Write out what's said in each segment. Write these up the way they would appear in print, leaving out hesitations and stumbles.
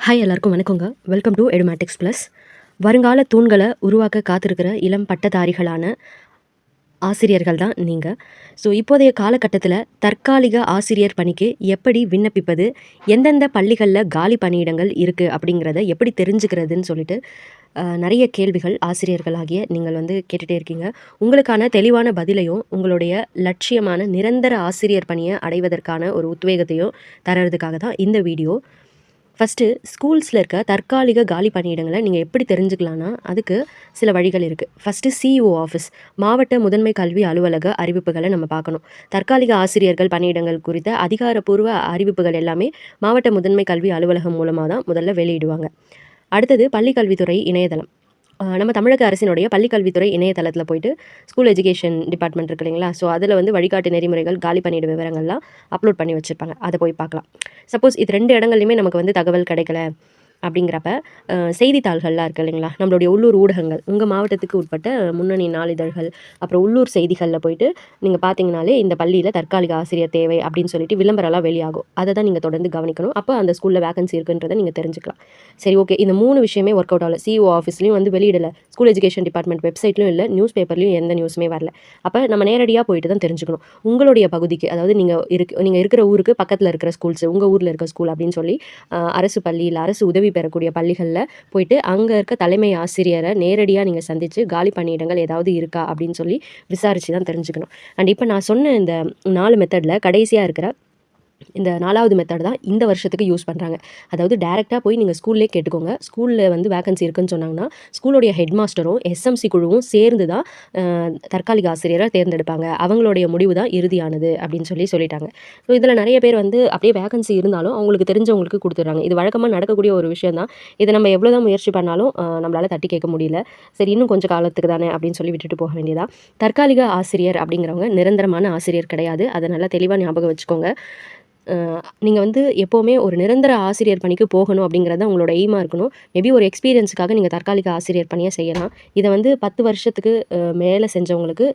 Hi எல்லாருக்கும் வணக்கங்க. Welcome to Edumatics plus. வருங்கால தூண்களை உருவாக்க காத்திருக்கிற இளம் பட்டதாரிகளான ஆசிரியர்கள் தான் நீங்கள். ஸோ இப்போதைய காலகட்டத்தில் தற்காலிக ஆசிரியர் பணிக்கு எப்படி விண்ணப்பிப்பது, எந்தெந்த பள்ளிகளில் காலி பணியிடங்கள் இருக்குது அப்படிங்கிறத எப்படி தெரிஞ்சுக்கிறதுன்னு சொல்லிட்டு நிறைய கேள்விகள் ஆசிரியர்களாகிய நீங்கள் கேட்டுகிட்டே இருக்கீங்க. உங்களுக்கான தெளிவான பதிலையும் உங்களுடைய லட்சியமான நிரந்தர ஆசிரியர் பணியை அடைவதற்கான ஒரு உத்வேகத்தையும் தரதுக்காக தான் இந்த வீடியோ. ஃபஸ்ட்டு ஸ்கூல்ஸில் இருக்க தற்காலிக காலி பணியிடங்களை நீங்கள் எப்படி தெரிஞ்சுக்கலான்னா, அதுக்கு சில வழிகள் இருக்குது. ஃபஸ்ட்டு சிஇஓ ஆஃபீஸ், மாவட்ட முதன்மை கல்வி அலுவலக அறிவிப்புகளை நம்ம பார்க்கணும். தற்காலிக ஆசிரியர்கள் பணியிடங்கள் குறித்த அதிகாரப்பூர்வ அறிவிப்புகள் எல்லாமே மாவட்ட முதன்மை கல்வி அலுவலகம் மூலமாக தான் முதல்ல வெளியிடுவாங்க. அடுத்தது பள்ளிக்கல்வித்துறை இணையதளம். நம்ம தமிழக அரசினுடைய பள்ளிக்கல்வித்துறை இணையதளத்தில் போயிட்டு ஸ்கூல் எஜுகேஷன் டிபார்ட்மெண்ட் இருக்கு இல்லைங்களா, ஸோ அதில் வழிகாட்டு நெறிமுறைகள், காலி பணியிட விவரங்கள்லாம் அப்லோட் பண்ணி வச்சுருப்பாங்க. அதை போய் பார்க்கலாம். சப்போஸ் இது 2 இடங்கள்லையுமே நமக்கு தகவல் கிடைக்கல அப்படிங்கிறப்ப செய்தித்தாள்கள்லாம் இருக்குது இல்லைங்களா, நம்மளுடைய உள்ளூர் ஊடகங்கள், உங்கள் மாவட்டத்துக்கு உட்பட்ட முன்னணி நாளிதழ்கள், அப்புறம் உள்ளூர் செய்திகளில் போயிட்டு நீங்கள் பார்த்தீங்கனாலே இந்த பள்ளியில் தற்காலிக ஆசிரியர் தேவை அப்படின்னு சொல்லிட்டு விளம்பரம்லாம் வெளியாகும். அதை தான் நீங்கள் தொடர்ந்து கவனிக்கணும். அப்போ அந்த ஸ்கூலில் வேகன்சி இருக்குன்றதை நீங்கள் தெரிஞ்சுக்கலாம். சரி, ஓகே, இந்த 3 விஷயமே ஒர்க் அவுட் ஆகல. சிஓ ஆஃபீஸ்லையும் வெளியிடலை, ஸ்கூல் எஜுகேஷன் டிபார்ட்மெண்ட் வெப்சைட்லையும் இல்லை, நியூஸ் பேப்பர்லையும் எந்த நியூஸுமே வரல. அப்போ நம்ம நேரடியாக போயிட்டு தான் தெரிஞ்சுக்கணும். உங்களுடைய பகுதிக்கு, அதாவது நீங்கள் இருக்கிற ஊருக்கு பக்கத்தில் இருக்கிற ஸ்கூல்ஸ், உங்கள் ஊரில் இருக்க ஸ்கூல் அப்படின்னு சொல்லி அரசு பள்ளி இல்லை அரசு உதவி பெறக்கூடிய பள்ளிகளில் போயிட்டு அங்கே இருக்க தலைமை ஆசிரியரை நேரடியாக நீங்கள் சந்தித்து காலி பணியிடங்கள் ஏதாவது இருக்கா அப்படின்னு சொல்லி விசாரித்து தான் தெரிஞ்சுக்கணும். அண்ட் இப்போ நான் சொன்ன இந்த 4 மெத்தடில் கடைசியாக இருக்கிற இந்த 4வது மெத்தட் தான் இந்த வருஷத்துக்கு யூஸ் பண்ணுறாங்க. அதாவது டேரெக்டாக போய் நீங்கள் ஸ்கூல்லே கேட்டுக்கோங்க. ஸ்கூலில் வேகன்சி இருக்குன்னு சொன்னாங்கன்னா ஸ்கூலுடைய ஹெட் மாஸ்டரும் எஸ்எம்சி குழுவும் சேர்ந்து தான் தற்காலிக ஆசிரியரை தேர்ந்தெடுப்பாங்க. அவங்களுடைய முடிவு தான் இறுதியானது அப்படின்னு சொல்லிட்டாங்க. ஸோ இதில் நிறைய பேர் அப்படியே வேகன்சி இருந்தாலும் அவங்களுக்கு தெரிஞ்சவங்களுக்கு கொடுத்துட்றாங்க. இது வழக்கமாக நடக்கக்கூடிய ஒரு விஷயம் தான். இதை நம்ம எவ்வளோ தான் முயற்சி பண்ணாலும் நம்மளால் தட்டி கேட்க முடியல. சரி, இன்னும் கொஞ்சம் காலத்துக்கு தானே அப்படின்னு சொல்லி விட்டுட்டு போக வேண்டியதா. தற்காலிக ஆசிரியர் அப்படிங்கிறவங்க நிரந்தரமான ஆசிரியர் கிடையாது. அதை நல்லா தெளிவாக ஞாபகம் வச்சுக்கோங்க. நீங்கள் எப்போவுமே ஒரு நிரந்தர ஆசிரியர் பணிக்கு போகணும் அப்படிங்கிறது தான் உங்களோட எய்மாக இருக்கணும். மேபி ஒரு எக்ஸ்பீரியன்ஸுக்காக நீங்கள் தற்காலிக ஆசிரியர் பணியை செய்யலாம். இதை 10 வருஷத்துக்கு மேலே செஞ்சவங்களுக்கு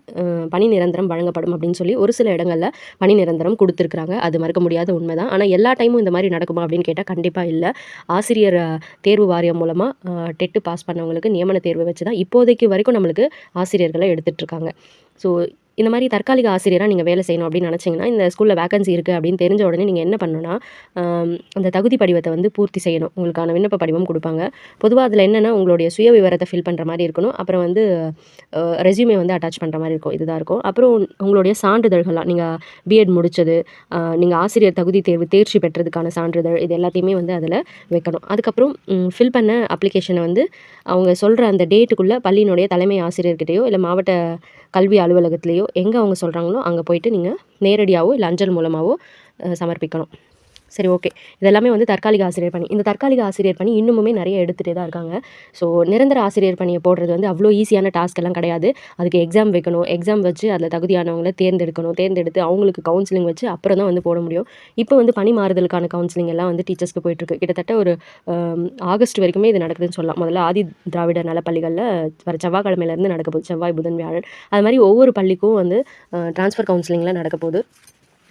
பணி நிரந்தரம் வழங்கப்படும் அப்படின்னு சொல்லி ஒரு சில இடங்களில் பணி நிரந்தரம் கொடுத்துருக்குறாங்க. அது மறுக்க முடியாத உண்மை தான். ஆனால் எல்லா டைமும் இந்த மாதிரி நடக்குமா அப்படின்னு கேட்டால் கண்டிப்பாக இல்லை. ஆசிரியர் தேர்வு வாரியம் மூலமாக டெட்டு பாஸ் பண்ணவங்களுக்கு நியமன தேர்வு வச்சு தான் இப்போதைக்கு வரைக்கும் நம்மளுக்கு ஆசிரியர்களை எடுத்துகிட்ருக்காங்க. ஸோ இந்த மாதிரி தற்காலிக ஆசிரியராக நீங்கள் வேலை செய்யணும் அப்படின்னு நினச்சிங்கன்னா, இந்த ஸ்கூலில் வேகன்சி இருக்குது அப்படின்னு தெரிஞ்ச உடனே நீங்கள் என்ன பண்ணணும்னா, அந்த தகுதி படிவத்தை பூர்த்தி செய்யணும். உங்களுக்கான விண்ணப்ப படிவம் கொடுப்பாங்க. பொதுவாக அதில் என்னென்னா உங்களுடைய சுய விவரத்தை ஃபில் பண்ணுற மாதிரி இருக்கணும். அப்புறம் ரெஸ்யூமே அட்டாச் பண்ணுற மாதிரி இருக்கும். இதுதான் இருக்கும். அப்புறம் உங்களுடைய சான்றிதழ்கள்லாம், நீங்கள் பிஎட் முடித்தது, நீங்கள் ஆசிரியர் தகுதி தேர்ச்சி பெற்றதுக்கான சான்றிதழ், இது எல்லாத்தையுமே அதில் வைக்கணும். அதுக்கப்புறம் ஃபில் பண்ண அப்ளிகேஷனை அவங்க சொல்கிற அந்த டேட்டுக்குள்ளே பள்ளியினுடைய தலைமை ஆசிரியர்கிட்டையோ இல்லை மாவட்ட கல்வி அலுவலகத்திலேயோ எங்கே அவங்க சொல்கிறாங்களோ அங்கே போயிட்டு நீங்கள் நேரடியாகவோ இல்லை அஞ்சல் மூலமாகவோ சமர்ப்பிக்கணும். சரி, ஓகே, இதெல்லாமே தற்காலிக ஆசிரியர் பணி. இந்த தற்காலிக ஆசிரியர் பணி இன்னுமுமே நிறைய எடுத்துகிட்டே தான் இருக்காங்க. ஸோ நிரந்தர ஆசிரியர் பணியை போடுறது அவ்வளோ ஈஸியான டாஸ்க் எல்லாம் கிடையாது. அதுக்கு எக்ஸாம் வைக்கணும். எக்ஸாம் வச்சு அதில் தகுதியானவங்களை தேர்ந்தெடுத்து அவங்களுக்கு கவுன்சிலிங் வச்சு அப்புறம் தான் போட முடியும். இப்போ பணி மாறுதலுக்கான கவுன்சிலிங் எல்லாம் டீச்சர்ஸ்க்கு போயிட்டுருக்கு. கிட்டத்தட்ட ஒரு ஆகஸ்ட் வரைக்குமே இது நடக்குதுன்னு சொல்லலாம். முதல்ல ஆதி திராவிட நலப்பள்ளிகளில் வர செவ்வாய்க்கிழமையிலேருந்து நடக்க போகுது. செவ்வாய், புதன், வியாழன். அது மாதிரி ஒவ்வொரு பள்ளிக்கும் ட்ரான்ஸ்ஃபர் கவுன்சிலிங்லாம் நடக்க போகுது.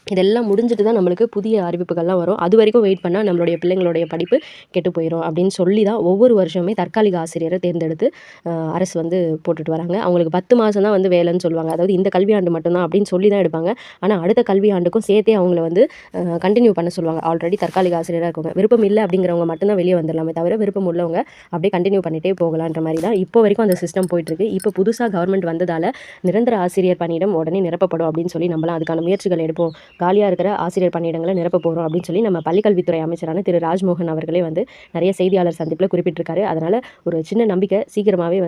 இதெல்லாம் முடிஞ்சிட்டு தான் நம்மளுக்கு புதிய அறிவிப்புகள்லாம் வரும். அது வரைக்கும் வெயிட் பண்ணால் நம்மளுடைய பிள்ளைங்களுடைய படிப்பு கெட்டு போயிடும் அப்படின்னு சொல்லி தான் ஒவ்வொரு வருஷமே தற்காலிக ஆசிரியரை தேர்ந்தெடுத்து அரசு போட்டுட்டு வராங்க. அவங்களுக்கு 10 மாதம் தான் வேலைன்னு சொல்லுவாங்க. அதாவது இந்த கல்வியாண்டு மட்டும்தான் அப்படின்னு சொல்லி தான் எடுப்பாங்க. ஆனால் அடுத்த கல்வியாண்டுக்கும் சேர்த்தே அவங்கள கண்டினியூ பண்ண சொல்லுவாங்க. ஆல்ரெடி தற்காலிக ஆசிரியராக இருக்கவங்க, விருப்பம் இல்லை அப்படிங்கிறவங்க மட்டும்தான் வெளியே வந்துடலாமே தவிர விருப்பம் உள்ளவங்க அப்படியே கண்டினியூ பண்ணிகிட்டே போகலான்ற மாதிரி தான் இப்போ வரைக்கும் அந்த சிஸ்டம் போயிட்டுருக்கு. இப்போ புதுசாக கவர்மெண்ட் வந்ததால் நிரந்தர ஆசிரியர் பணியிடம் உடனே நிரப்பப்படும் அப்படின்னு சொல்லி நம்மளாம் அதுக்கான முயற்சிகள் எடுப்போம். காலியாக இருக்கிற ஆசிரியர் பணியிடங்களை நிரப்ப போகிறோம் அப்படின்னு சொல்லி நம்ம பள்ளிக்கல்வித்துறை அமைச்சரான திரு ராஜ்மோகன் அவர்களே நிறைய செய்தியாளர் சந்திப்பில் குறிப்பிட்டிருக்காரு. அதனால் ஒரு சின்ன நம்பிக்கை, சீக்கிரமாகவே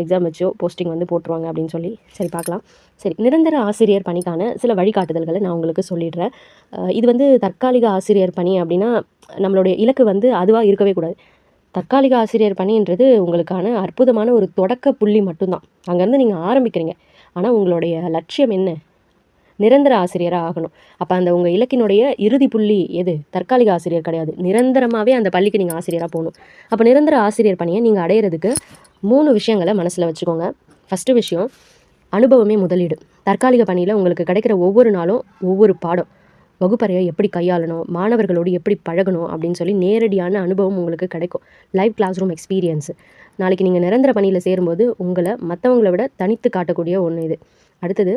எக்ஸாம் வச்சோ போஸ்டிங் போட்டுருவாங்க அப்படின்னு சொல்லி. சரி, பார்க்கலாம். சரி, நிரந்தர ஆசிரியர் பணிக்கான சில வழிகாட்டுதல்களை நான் உங்களுக்கு சொல்லிடுறேன். இது தற்காலிக ஆசிரியர் பணி அப்படின்னா நம்மளுடைய இலக்கு அதுவாக இருக்கவே கூடாது. தற்காலிக ஆசிரியர் பணின்றது உங்களுக்கான அற்புதமான ஒரு தொடக்க புள்ளி மட்டும்தான். அங்கேருந்து நீங்கள் ஆரம்பிக்கிறீங்க. ஆனால் உங்களுடைய லட்சியம் என்ன? நிரந்தர ஆசிரியராக ஆகணும். அப்போ உங்கள் இலக்கினுடைய இறுதி புள்ளி எது? தற்காலிக ஆசிரியர் கிடையாது. நிரந்தரமாகவே அந்த பள்ளிக்கு நீங்கள் ஆசிரியராக போகணும். அப்போ நிரந்தர ஆசிரியர் பணியை நீங்கள் அடையிறதுக்கு 3 விஷயங்களை மனசில் வச்சுக்கோங்க. ஃபஸ்ட்டு விஷயம், அனுபவமே முதலீடு. தற்காலிக பணியில் உங்களுக்கு கிடைக்கிற ஒவ்வொரு நாளும் ஒவ்வொரு பாடம். வகுப்பறையை எப்படி கையாளணும், மாணவர்களோடு எப்படி பழகணும் அப்படின்னு சொல்லி நேரடியான அனுபவம் உங்களுக்கு கிடைக்கும். Live classroom experience. நாளைக்கு நீங்கள் நிரந்தர பணியில் சேரும்போது உங்களை மற்றவங்கள விட தனித்து காட்டக்கூடிய ஒன்று இது. அடுத்தது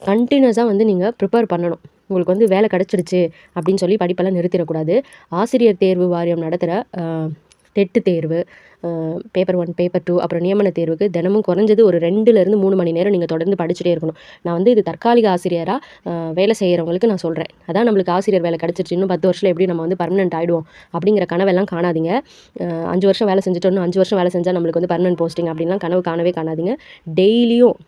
கண்டினியூஸாக வந்து நீங்கள் ப்ரிப்பேர் பண்ணணும். உங்களுக்கு வந்து வேலை கிடச்சிடுச்சு அப்படின்னு சொல்லி படிப்பெல்லாம் நிறுத்திடக்கூடாது. ஆசிரியர் தேர்வு வாரியம் நடத்துகிற டெட்டு தேர்வு, பேப்பர் 1, பேப்பர் 2, அப்புறம் நியமன தேர்வுக்கு தினமும் குறைஞ்சது ஒரு 2லேருந்து 3 மணி நேரம் நீங்கள் தொடர்ந்து படிச்சுட்டே இருக்கணும். நான் வந்து இது தற்காலிக ஆசிரியராக வேலை செய்கிறவங்களுக்கு நான் சொல்கிறேன். அதான் நம்மளுக்கு ஆசிரியர் வேலை கிடச்சிருச்சு, இன்னும் 10 வருஷத்தில் எப்படி நம்ம வந்து பர்மனெண்ட் ஆகிடுவோம் அப்படிங்கிற கனவெல்லாம் காணாதீங்க. 5 வருஷம் வேலை செஞ்சுட்டு இன்னும் 5 வருஷம் வேலை செஞ்சால் நம்மளுக்கு வந்து பர்மனெண்ட் போஸ்டிங் அப்படின்லாம் கனவு காணவே காணாதீங்க. டெய்லியும்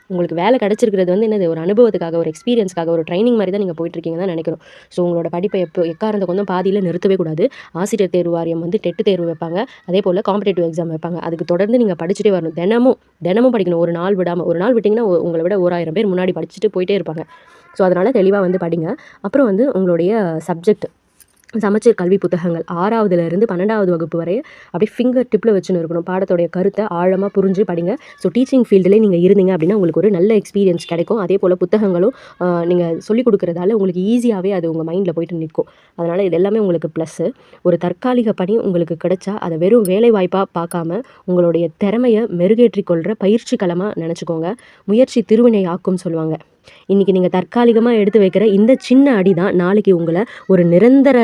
உங்களுக்கு வேலை கிடச்சிருக்கிறது வந்து என்னது, ஒரு அனுபவத்துக்காக, ஒரு எக்ஸ்பீரியன்ஸ்க்காக, ஒரு ட்ரைனிங் மாதிரி தான் நீங்கள் போயிட்டுருக்கீங்க தான் நினைக்கிறோம். ஸோ உங்களோட படிப்பை எக்காரணத்தை கொண்டும் பாதியில் நிறுத்தவே கூடாது. ஆசிரியர் தேர்வு வாரியம் வந்து டெட்டு தேர்வு வைப்பாங்க, அதே போல் காம்படேட்டிவ் எக்ஸாம் வைப்பாங்க. அதுக்கு தொடர்ந்து நீங்கள் படிச்சுட்டே வரணும். தினமும் படிக்கணும். ஒரு நாள் விடாமல். ஒரு நாள் விட்டிங்கன்னா உங்களை விட 1000 பேர் முன்னாடி படிச்சுட்டு போயிட்டே இருப்பாங்க. ஸோ அதனால் தெளிவாக வந்து படிங்க. அப்புறம் வந்து உங்களுடைய சப்ஜெக்ட் சமச்சீர் கல்வி புத்தகங்கள் 6வதுலேருந்து 12வது வகுப்பு வரை அப்படியே ஃபிங்கர் டிப்பில் வச்சுன்னு இருக்கணும். பாடத்தோடைய கருத்தை ஆழமாக புரிஞ்சு படிங்க. ஸோ டீச்சிங் ஃபீல்டில் நீங்கள் இருந்தீங்க அப்படின்னா உங்களுக்கு ஒரு நல்ல எக்ஸ்பீரியன்ஸ் கிடைக்கும். அதே போல் புத்தகங்களும் நீங்கள் சொல்லிக் கொடுக்குறதால உங்களுக்கு ஈஸியாகவே அது உங்கள் மைண்டில் போயிட்டு நிற்கும். அதனால் இது எல்லாமே உங்களுக்கு ப்ளஸ்ஸு. ஒரு தற்காலிக பணி உங்களுக்கு கிடைச்சா அதை வெறும் வேலை வாய்ப்பாக பார்க்காம உங்களுடைய திறமையை மெருகேற்றிக் கொள்கிற பயிற்சி களமாக நினச்சிக்கோங்க. முயற்சி திருவினை ஆக்கும் சொல்லுவாங்க. இன்றைக்கி நீங்கள் தற்காலிகமாக எடுத்து வைக்கிற இந்த சின்ன அடி தான் நாளைக்கு உங்களை ஒரு நிரந்தர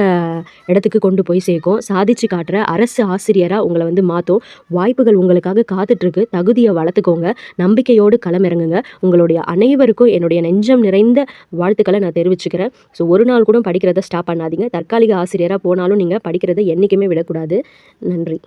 இடத்துக்கு கொண்டு போய் சேர்க்கும். சாதிச்சு காட்டுற அரசு ஆசிரியராக உங்களை வந்து மாற்றும். வாய்ப்புகள் உங்களுக்காக காத்துட்ருக்கு. தகுதியை வளர்த்துக்கோங்க. நம்பிக்கையோடு களமிறங்குங்க. உங்களுடைய அனைவருக்கும் என்னுடைய நெஞ்சம் நிறைந்த வாழ்த்துக்களை நான் தெரிவிச்சுக்கிறேன். ஸோ ஒரு நாள் கூட படிக்கிறத ஸ்டாப் பண்ணாதீங்க. தற்காலிக ஆசிரியராக போனாலும் நீங்கள் படிக்கிறத என்றைக்குமே விடக்கூடாது. நன்றி.